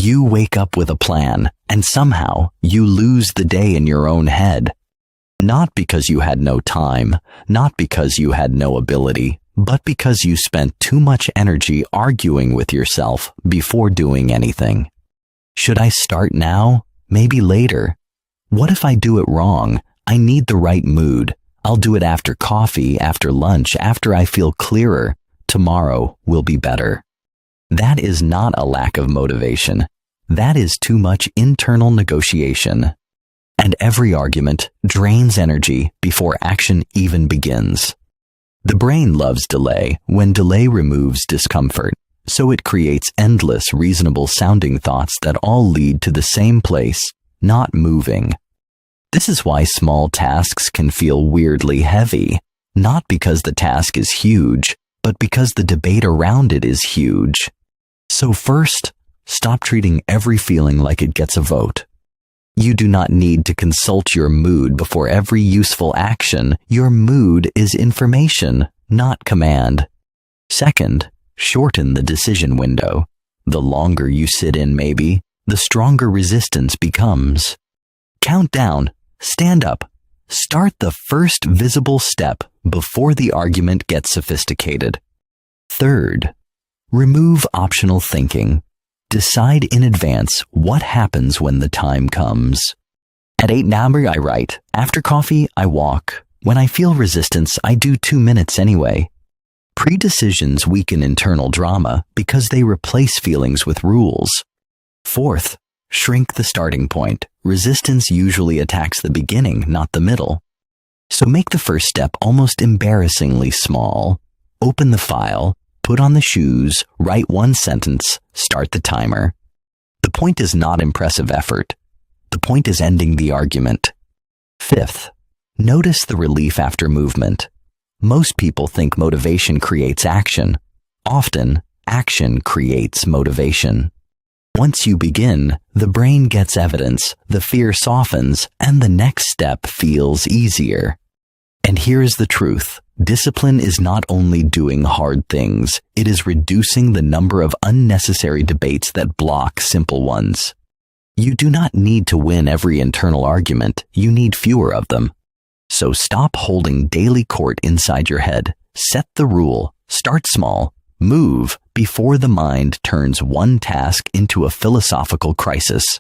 You wake up with a plan, and somehow you lose the day in your own head. Not because you had no time, not because you had no ability, but because you spent too much energy arguing with yourself before doing anything. Should I start now? Maybe later. What if I do it wrong? I need the right mood. I'll do it after coffee, after lunch, after I feel clearer. Tomorrow will be better. That is not a lack of motivation. That is too much internal negotiation. And every argument drains energy before action even begins. The brain loves delay when delay removes discomfort, so it creates endless reasonable sounding thoughts that all lead to the same place, not moving. This is why small tasks can feel weirdly heavy, not because the task is huge, but because the debate around it is huge. So first, stop treating every feeling like it gets a vote. You do not need to consult your mood before every useful action. Your mood is information, not command. Second, shorten the decision window. The longer you sit in, maybe, the stronger resistance becomes. Count down, stand up, start the first visible step before the argument gets sophisticated. Third, remove optional thinking. Decide in advance what happens when the time comes. At 8 now I write. After coffee, I walk. When I feel resistance, I do 2 minutes anyway. Pre-decisions weaken internal drama because they replace feelings with rules. Fourth, shrink the starting point. Resistance usually attacks the beginning, not the middle. So make the first step almost embarrassingly small. Open the file. Put on the shoes, write 1 sentence, start the timer. The point is not impressive effort. The point is ending the argument. Fifth, notice the relief after movement. Most people think motivation creates action. Often, action creates motivation. Once you begin, the brain gets evidence, the fear softens, and the next step feels easier. And here is the truth. Discipline is not only doing hard things, it is reducing the number of unnecessary debates that block simple ones. You do not need to win every internal argument, you need fewer of them. So stop holding daily court inside your head. Set the rule, start small, move before the mind turns one task into a philosophical crisis.